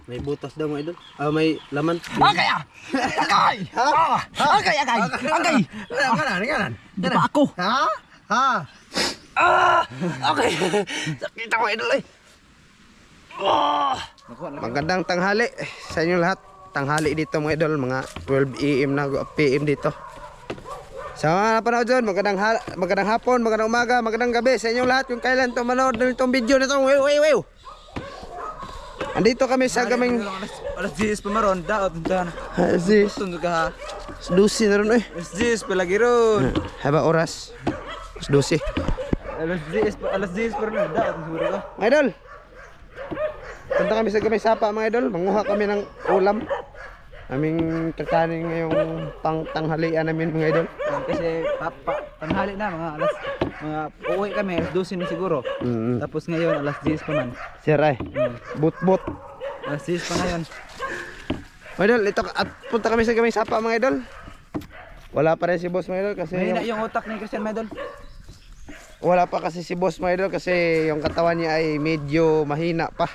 May butas daw mga idol. Ah, may laman. Agay ah! Agay! Ha? Agay! Agay! Ganan! Di pa ako! Ha? Ha? Okay! Sakit ako idol eh! Magandang tanghali sa inyo lahat. Tanghali dito mga idol, mga 12 AM na PM dito. Sa mga napanood dyan, magandang hapon, magandang umaga, magandang gabi sa inyo lahat. Yung kailan ito manood ng itong video na ito. Wew! Andito kami sa gaming... Alas 10 pa maron, daot dan. Alas Tundog ka ha. 12 na rin eh. Alas 10 pa lagi ron. Haba oras. Alas 12. Alas 10 pa ron, daot siguro ka. Mga idol, punta kami sa gamay sapa mga idol. Manguha kami ng ulam. Aming kakanin ngayong tanghalian namin mga idol. Kasi tanghali na mga uuwi kami alas 12 na siguro. Tapos ngayon alas 10 pa man. Sir ay, bot. Alas 10 pa ngayon. Mga idol, ito, at punta kami sa gamay sapa mga idol. Wala pa rin si boss mga idol kasi Mahina yung utak ni Christian Medol. wala pa kasi si boss mga idol kasi yung katawan niya ay medyo mahina pa.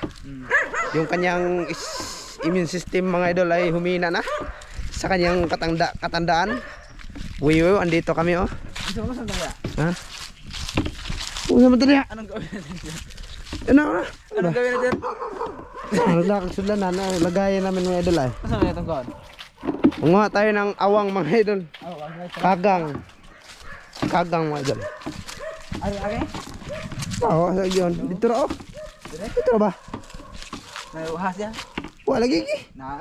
Yung kanyang immune system mga idol ay humina na sa kanyang katandaan. Wew, andito kami oh. Ano mo sa daya? Ha? Usa mo dali. Anong gawin natin dyan? Ano? Anong gawin natin? Nagdakagsulan na lagayan namin mga idol ay. Ano na itong gawin? Munguha tayo ng awang mga idol. Kagang mga idol. Ay? Oo, sa yun. Dito na oh. Dito na ba? Nauhas yan? Wala lagi. Na?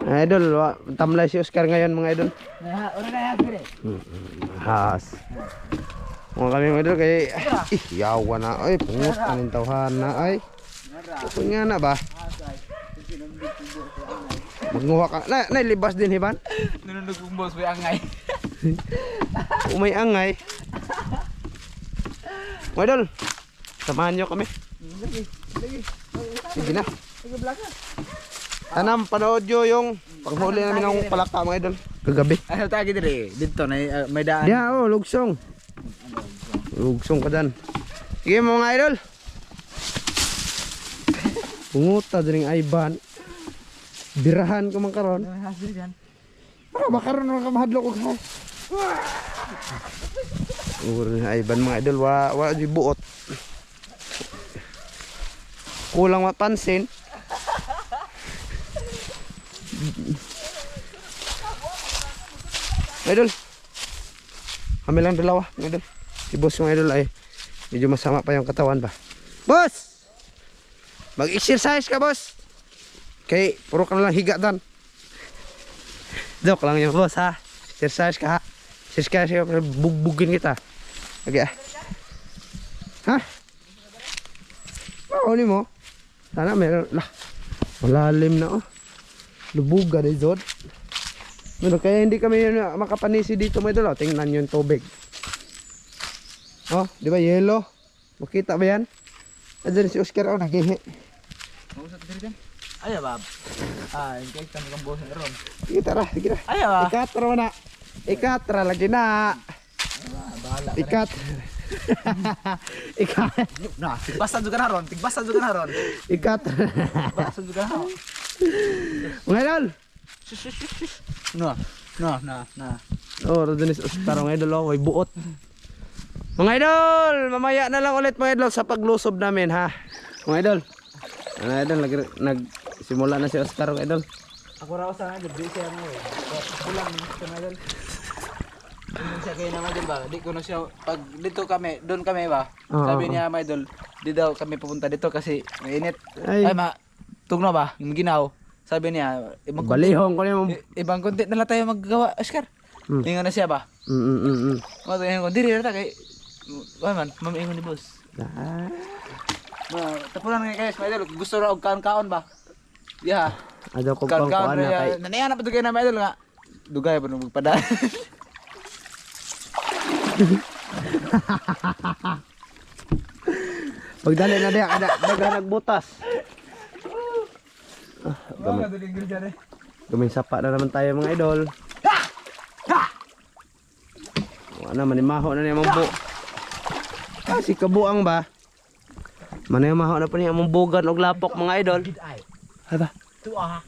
Idol, tamlay si Oscar ngayon mga idol. Una na yan, pwede. Has. Mga kami mga idol kay yawa na ay pungot aning tawhan na ay. Ito nga na ba? Magnuha ka. Na libas din hiban. Nunundog kong boss, may angay. Umay angay. Mga idol, samahan nyo kami. Sige na. Tanam, panood nyo yung panghuli namin ng palaka mga idol. Kagabi. Ay, tagi diri. Dito na may daan. Diya oh, lugsong. Lugsong ka dyan. Sige mga idol. Punguta din yung Ivan. Birahan ko man karon. Para ba karon mga kamahadlok ko ha? Ivan mga idol, wa di buot. Kulang mapansin. Idol. Kami lang dalawa, idol. Si boss mga idol ay medyo masama pa yung katawan ba. Boss! Mag-exercise ka, boss. Kay puro ka na lang higa dan. Joke lang yung boss ha. Exercise ka ha. Exercise ka, bugbugin kita. Okay ah. Ha? Ni mo. Sana meron lah. Malalim na oh. Lubuga na Zod. Pero kaya hindi kami makapanisi dito mga idol. Tingnan yung tubig. Oh, di ba yellow? Makita ba yan? Andiyan si Oscar oh, naghihi. Mausap diri dyan? Ay, bab. Yung kahit kami kang boss na ron. Sige tara, sige na. Ay, ba? Ikatra mo na. Ikatra lagi na. Bahala. Ikat. Ikat. Na, tigbasan juga na ron. Tigbasan juga na ron. Ikat. Tigbasan juga na ron. Mga idol. Na. Oh, doon is Oscar mga idol oh, may buot. Mga idol, mamaya na lang ulit mga idol sa paglusob namin ha. Mga idol. Mga idol, nagsimula na si Oscar mga idol. Ako raw sa nga, di siya mo eh. Kulang sa mga idol. Hindi siya kayo naman din ba? Di ko na siya, pag dito kami, doon kami ba? Sabi niya mga idol, di daw kami pupunta dito kasi mainit. Ay tugno ba? Yung ginaw. Sabi niya, Balihong ko niya. ibang content na lang tayo maggawa, Oscar. Ingon na siya ba? Mga ingon ko, diri na kay, man, mamaingon ni boss. Tapunan nga guys, mga idol, gusto na og kaon-kaon ba? Yeah. Ado ko pang kuan na kay. Nanayan na pa dugay na mga idol nga. Dugay pa nung magpadaan. Pagdali na diya kada daga nagbutas. Gamay sapa na naman tayo mga idol. Wala manimaho na niya mambo. Si kabuang ba? Manimaho na pa niya mambugan og lapok mga idol. Hay ba? Tua.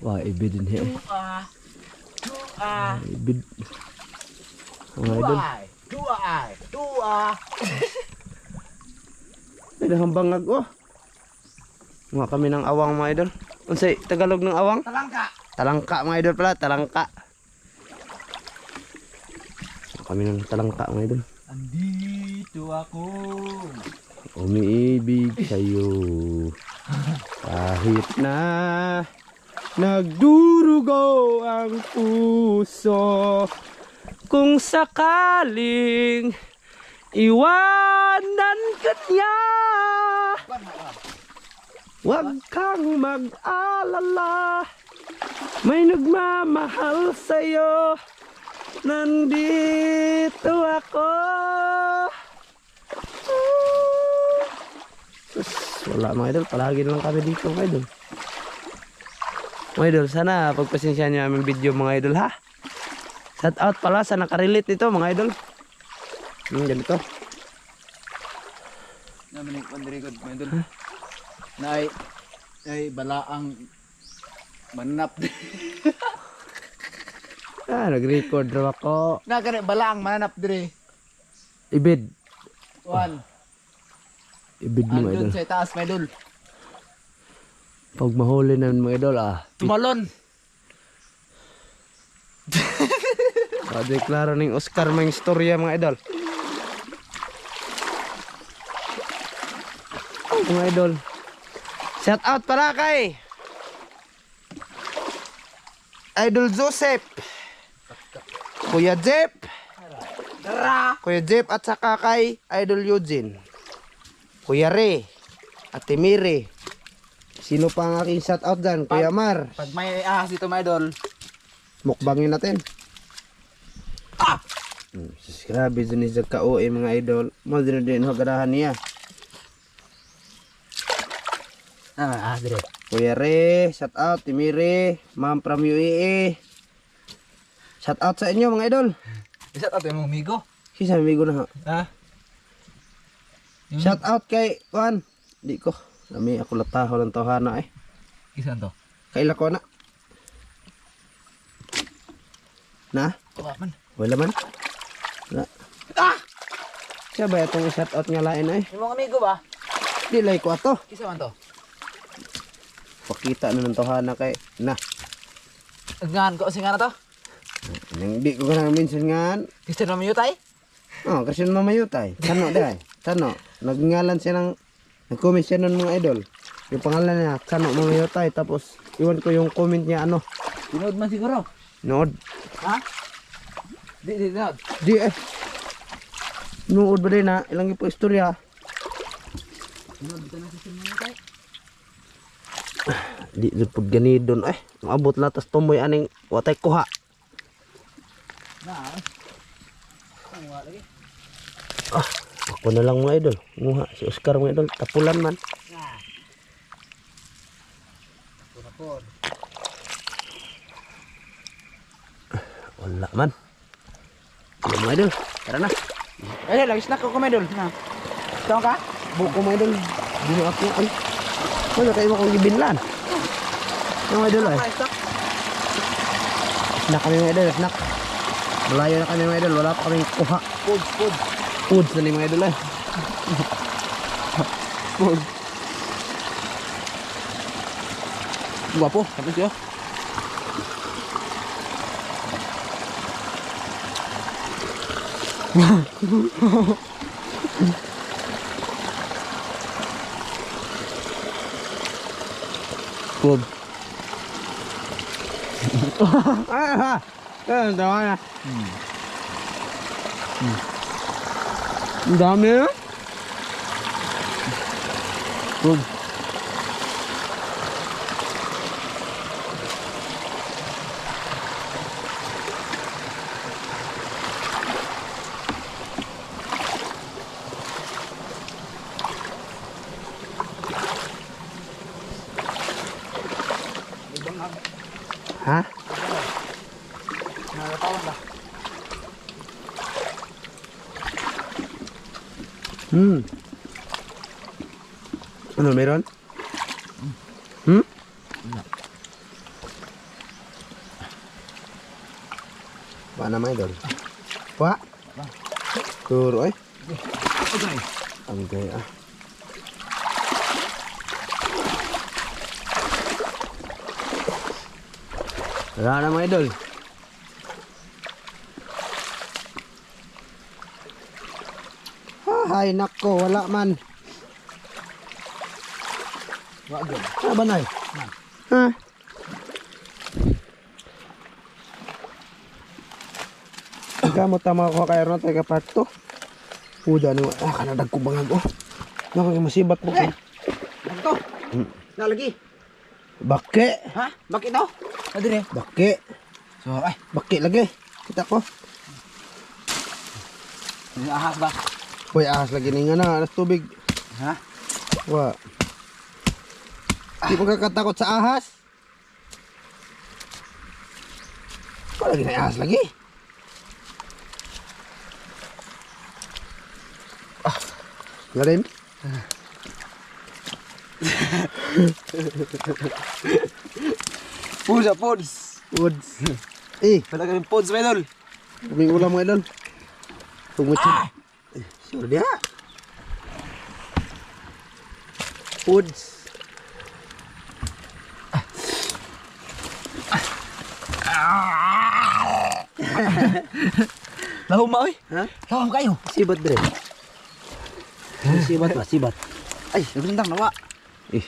Wah, ibid din eh. Tua. Tua. Ibid. Mga idol. Tua. Ay, dahang bangag oh. Mga kami ng awang mga idol. Unsay Tagalog ng awang? Talangka. Talangka mga idol pala, talangka. Mga kami ng talangka mga idol. Andito ako. Umiibig sa'yo. Kahit na nagdurugo ang puso, kung sakaling iwanan ka niya, huwag kang mag-alala, may nagmamahal sa'yo, nandito ako. Sus, wala mga idol, palagi lang kami dito mga idol. Mga idol, sana pagpasensya niyo aming video mga idol ha. Shout out pala sa nakarelate nito mga idol. Ganito. Naman yung pandirigod mo idol. Nay balaang manap. Nag-record raw ako. Na kani balaang manap dire. Ibid. One. Ibid mo mga idol. Andun sa taas may idol. Pag mahuli na mga idol Tumalon. Deklaro ng Oscar mga istorya mga idol. Mga idol. Shout out pala kay Idol Joseph, Kuya Jeff, Kuya Jeff at saka kay Idol Eugene, Kuya Re, Ate Mire. Sino pa ang aking shout out dyan? Kuya Mar. Pag may ahas dito mga idol. Mukbangin natin. Grabe dun isa ka-OA mga idol. Mo din hagarahan niya. Dire. Kuya Re, shout out, Timire, Ma'am from UAE. Shout out sa inyo mga idol. Isa tayo yung amigo. Sisa amigo na ha. Ha? Shout out kay Juan. Di ko. Nami ako lataho lang tawhana eh. Isa to. Kaila ko na. Na? Wala man. Wala man. Na. Siya ba itong shout out nga lain ay? Yung mga amigo ba? Di lay ko ato. Isa man to. Pakita na ng tawhana kay na. Ngan ko singa na to. Nang di ko kanang minsan nga. Gusto na mayo tay? Oh, kasi mamayutay. Sano day? Sano? Nagngalan siya ng nag-comment siya ng mga idol. Yung pangalan niya, Sano mamayutay. Tapos iwan ko yung comment niya ano. Tinood man siguro. Nood. Ha? Di tinood. Di eh. Nood ba din na? Ilang ipo istorya. Tinood ka na sa singa tay. Di pud ganidon eh. Maabot na tas tumoy aning watay kuha. Na. Ang wala lagi. Ako na lang mga idol. Nguha si Oscar mga idol. Tapulan man. Na. Punapon. Wala man. Wala mga idol. Tara na. Eh, lagi snack ako mga idol. Na. Tawag ka? Buko mga idol. Di mo ako ay. Wala kayo mo kong gibinlan. Mga idol ay. Snack kami mga idol. Snack. Malayo na kami mga idol. Wala pa kaming kuha. Food. Foods na ni mga idol ay. Food. Guwapo, tapos siya. Food. Ah, ang tawa na. Ang dami na. Food. Ha? Nakatawan ba? Ano meron? Hmm? Wa na mga idol. Wa. Turo eh. Okay. Ang gaya. Wala na mga idol. Ay nako, wala man. Wa gyud. Ano ba nay? Ha? Kamu tama ko kay ron tayo kapato. Uda no, kanadag ko bangag oh. Nako masibat mo ko. Dagto. Nalagi. Bake. Ha? Bakit daw? Adire. Bake. So ay, Bake lagi. Kita ko. ni ahas ba? Hoy, ahas lagi ni nga na, alas tubig. Ha? Wa. Di mo kakatakot sa ahas. Wala lagi na ahas lagi. Galim? Pods, pods. Woods. Eh, Wala kami pods, my idol. may ulam mo idol. Tungutid. Sure dia. Woods. Lahom ma oy. Ha? Lahom kayo. Sibat dire. Sibat ba? Sibat. Ay, nagundang nawa. Eh,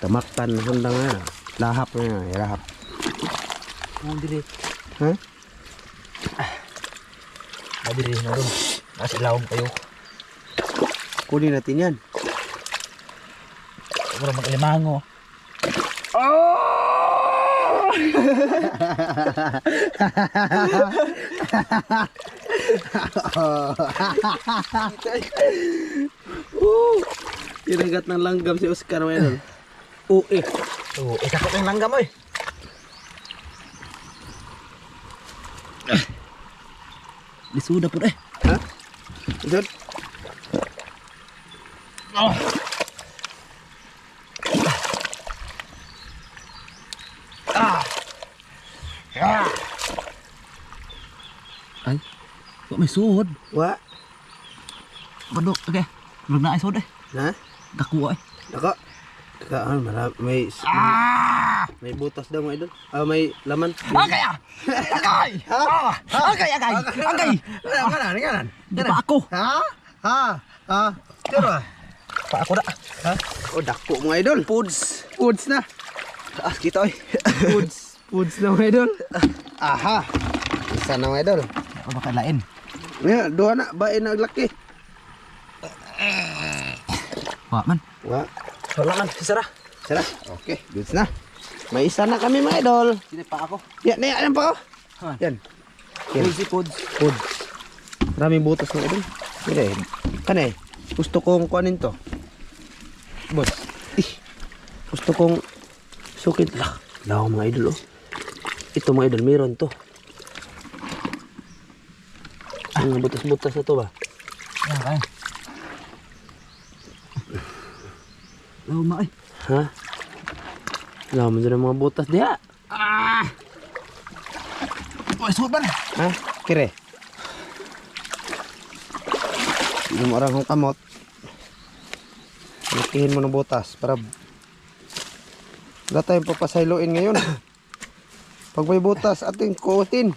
tamaktan hundang na. Lahap na, lahap. Mo dire. Ha? Adire na ron. Nasa lahom kayo. Kunin natin yan. Wala mag-alimango. Tinagat ng langgam si Oscar mo yan. Oo eh. Oh, takot ng langgam oy. Disuda pud eh. Ha? Idol? Oh. Ah. Ah. Ay, kok may suod. Wa? Badok, okay. Wala na ay suod eh. Ha? Dakuha eh. Dako. Kaan, may Ah! may butas daw mga idol. Ah, may laman. Agay ah! Agay! Ah! Agay, agay! Agay! Nganan. Di pa ako. Ha? Ha? Ha? Pero Pa ako na. ha? Oh, dako mga idol. Foods. Foods na. Taas kita oy. Foods na mga idol. Aha. Isa na mga idol. Ako baka lain. Nga, doha na. Bain na naglaki. Wa man. Wa. Wala man. Sisara. Sara. Okay, goods na. May isa na kami mga idol. Sini pa ako. Yan, yan pa ko. Ha. Yan. Yan. Crazy foods. Foods. Maraming butas mga idol. Hindi. Kanay. Gusto kong kuanin to. Boss. Gusto kong sukit lah. Lao mga idol oh. Ito mga idol, meron to. Ang butas-butas na to ba? Yan kaya. Luma eh. Ha? Lao mo dyan ang mga butas diha. Ah! Uy, suot ba na? Ha? Kire. Yung orang kong kamot. Lakihin mo ng butas para wala tayong papasayloin ngayon. Pag may butas, ating kuutin.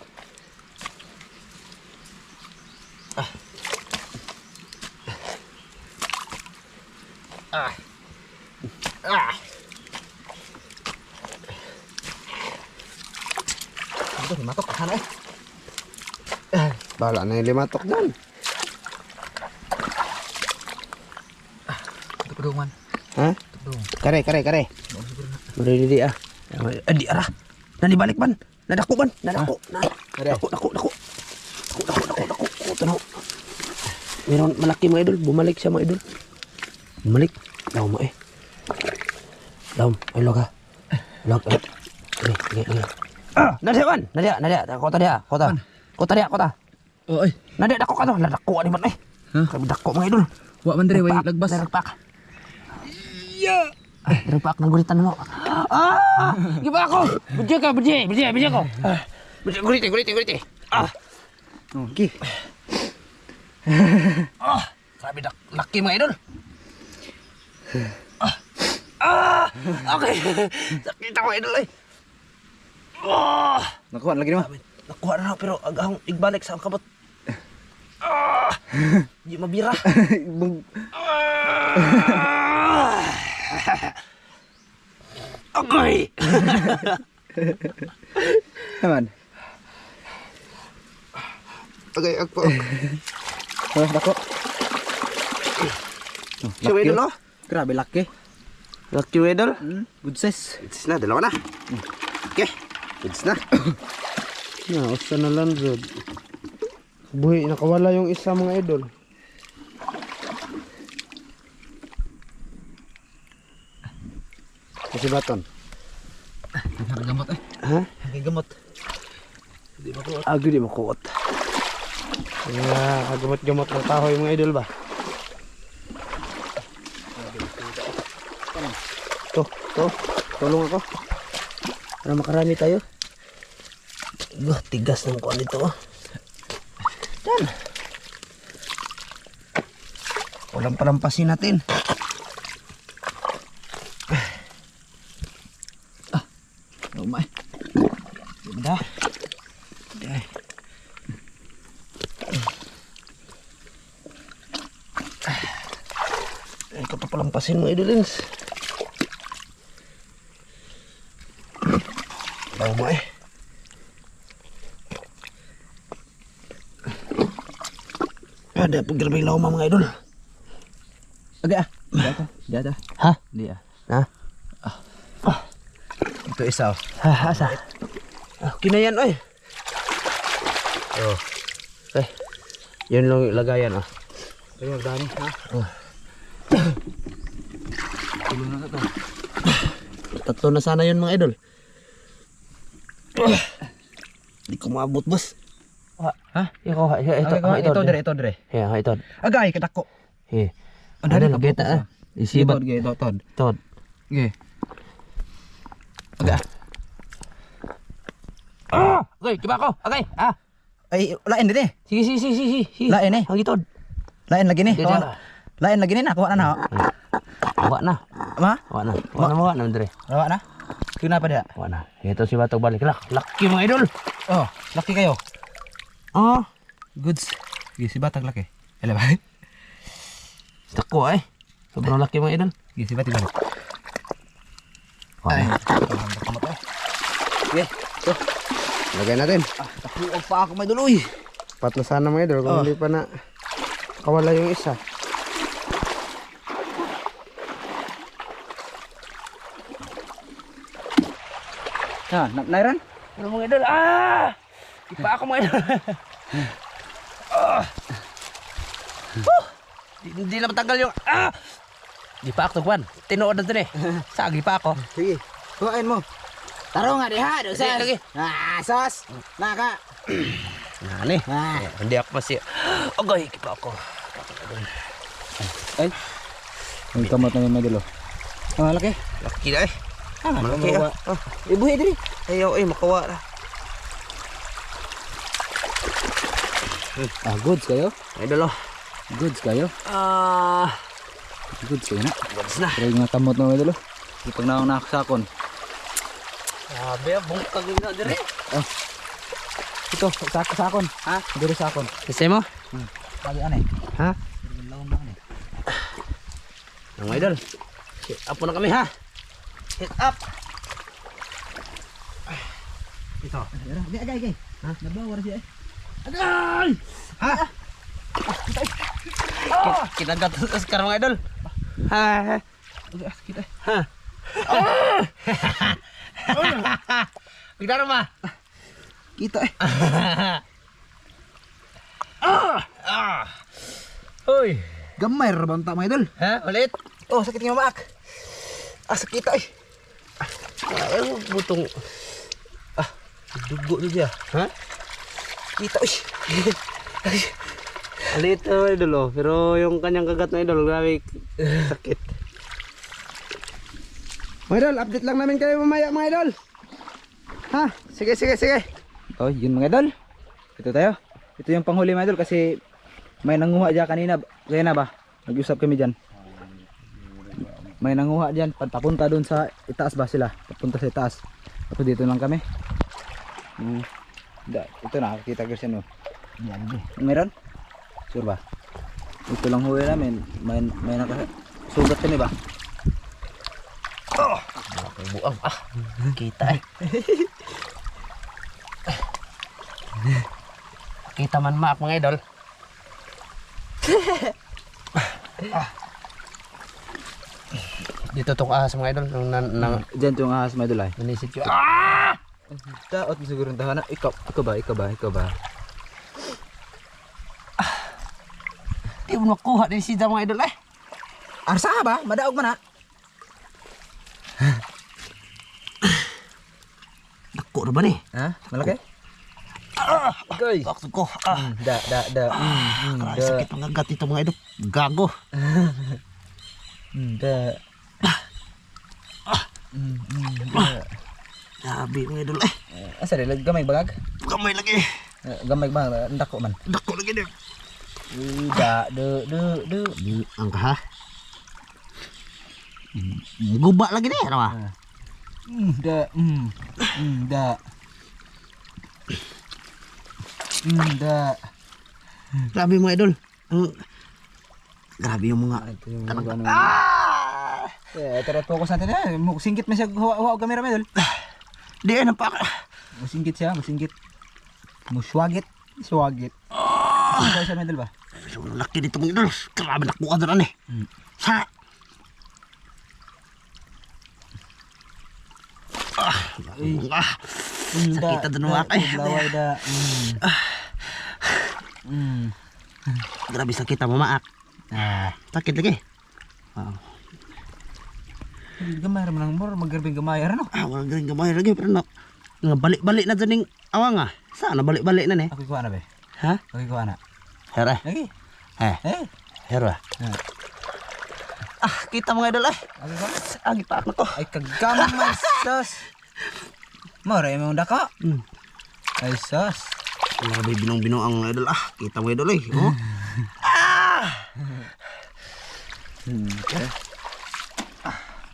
Ito, matok ka sana eh. Bahala na yung limatok dyan. Ito pedungan. Ha? Ito pedung. Kare. Marili ah. Adi arah. Nani balik ban. Nadako ban. Nadako. Dako. Tanaw. Meron malaki mga idol. Bumalik siya mga idol. Bumalik. Daw mo eh. Daw. Ay log ha. Log. Sige. Ah, nadia ban. Nadia. Kota dia. Kota dia. Oh, ay. Nadia dako ka to. Nadako ani ban eh. Ha? Dako mga idol. Wa man dire way lagbas. Darpak. Iya. Darpak ng gulitan mo. Ah! Giba ako. Buje ko. Buje ko. Buje guliti. Ah. Okay. Grabe laki mga idol. Okay. Sakit ako idol ay. Nakuha lagi mo. Nakuha na pero agahong igbalik sa kabot. Di mabira. Okay. Naman. Okay, ako. Dako. Si idol oh. Grabe laki. Laki idol. Good size. It's na dalawa na. Okay. It's na. Usa na lang rod. Buhi, nakawala yung isa mga idol. Kasi baton. Gamot eh. Ha? Gamot. Di ba ko? Agi di makuot. Kaya gamot-gamot ng kahoy mga idol ba? To. Tulong ako. Para makarami tayo. Tigas ng kuan nito oh. Yan. Walang palampasin natin. Umay. Ganda. Ay. Ay, ito palampasin mo idolins. Bawa mo eh. Ada paggrabe law mga idol. Agay ah. Dada. Ha? Di ah. Ha? Ito isa. Ha, asa? Kinayan oy. Oh. Eh. Yun lang yung lagayan ah. Pero magdani ha. Tulo na to. Tatlo na sana yun mga idol. Di ko maabot boss. Ha? Ito dire. Yeah, ito. Agay kadako. Eh. Ada Ano kita ah. Isibat. Tod. Ge. Aga. Okay, coba ako. Okay. Ay, lain din eh. Sige. Lain eh. Ang gitod. Lain lagi ni. Diyan. Lain lagi ni nakuha na. Awa na. Ma? Awa na dire. Rawa na. Kenapa dia? Awa na. Ito si Batok balik. Laki mga idol. Oh, laki kayo. Oh, Goods. Sige, si Batag laki. Alam ba? tako eh. Sobrang laki mga idol. Sige, si Batag balik. Ay. Sige, ito. Lagay natin. Takuog pa ako mga idol. Uy. Pat na sana mga idol kung hindi pa na kawala yung isa. Ha, nairan? Ano mga idol? Ipa ako mga idol. Hindi na matanggal yung Di pa ako tuguan. Tinuod na din eh. Sagi pa ako. Sige, kuhain mo. Taro nga diha. Sige. Sos! Naka! Nani? Hindi ako masih. Agay, kipa ako. Ay. Ang kamot na yung madalo. Laki. Laki na eh. Malaki ah. Ibuhi diri. Ayaw makawa na. Goods kayo? Idol oh. Goods kayo? Goods kayo na. Goods na. Pero yung kamot na madalo. Ipag na akong nakasakon. Sabi bungkag na dire. Ito, sakon. Ha? Diri sakon. Kasi mo? Lagi aneh. Ha? Lawan na aneh. Ang idol. Hit up na kami ha. Hit up. Ito. Agay. Ha? Nabawar siya eh. Agay! Ha? Kita gatot sekarang mga idol. Ha. Kita. Ha. Kita rumah. Kita eh. Hoy. Gamay rabang ta mga idol. Ha? Ulit. Oh, sakit nga maak. Sakit ay. Ayaw butong. Dugo dia. Ha? Kita uy. Ulit idol oh. Pero yung kanyang kagat na idol, grabe sakit. Mga idol, update lang namin kayo mamaya mga idol. Ha? Sige. Oh, yun mga idol. Ito tayo. Ito yung panghuli mga idol kasi may nanguha dyan kanina. Kaya na ba? Nag-usap kami dyan. May nanguha dyan. Papunta doon sa itaas ba sila? Papunta sa itaas. Tapos dito lang kami. Ito nakakita ko siya no. Meron? Sure ba? Ito lang huli namin. May nakasugat kami ba? Buang kita kita man maak mga idol. Dito tong ahas mga idol nang Diyan yung ahas mga idol ay. nanisip yun. Daot mo siguro tahanan. Ikaw ba? Di mo makuha din si mga idol eh. Arsa ba? Madaog man ha? Dako na ba ni? Ha? Malaki? Okay. Bakit ko? Da. Sakit ang agat ito mga idol. Gago. Da. Sabi mga idol eh. Asa rin? Gamay bagag? Kamay lagi. Gamay ba? Dako man. Dako lagi din. Da. Ang ha? Guba lagi deh, ano ba? Da. Da. Grabe mga idol. Grabe yung mga Ito yung mga ano. Tara focus natin na. Singkit man siya huwag kamera mga idol. di ay napak. Musingkit siya, musingkit. Muswagit. Swagit. Ano siya mga idol ba? So laki dito mga idol. Grabe nakuha doon eh. Sa sakita doon mga kay. Laway da. Grabe sakit ang mamaak. Sakit lagi. Gamay man ang mor, magarbing gamay ano? Wala galing gamay lagi pero no. Nga balik-balik na dyan yung awang Saan na balik-balik na Ako ko ana be. Ha? Ako ko ana. Hera. Lagi. Hera. Kita mga idol Ako ko. Agi pa ako. Ay kagamay sus. Mora imong dako. Ay sus. Grabe binong-binong ang idol Kita mo idol oh.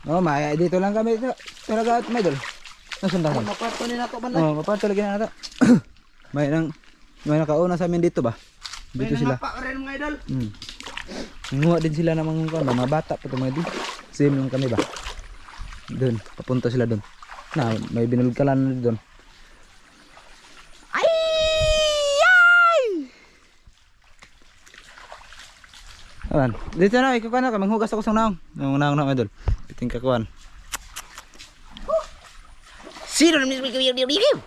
Oh, may dito lang kami talaga at may dol. Nasundan mo. Maparto ni nato man Oh, maparto lagi na nato. may nakauna sa amin dito ba? Dito sila. rin mga idol. Nguha din sila ng mga bata pa mga din. Same lang kami ba? Doon, papunta sila doon. Na, may binulkalan doon. Ay! Ayan. Dito na, ikaw na, manghugas ako sa naong. Yung naong na, idol. Piting kakuan. Sino naman review?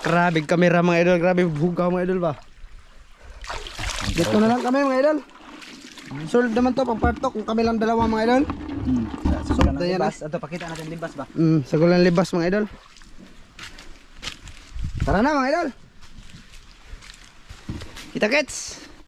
Grabe kamera mga idol, grabe bugaw mga idol ba. Dito na lang kami mga idol. Solve naman to, pang-partok kung kami lang dalawa mga idol. Solve na yan. Ito, pakita natin libas ba? Sagulan libas mga idol. Tara na mga idol. Kita kits.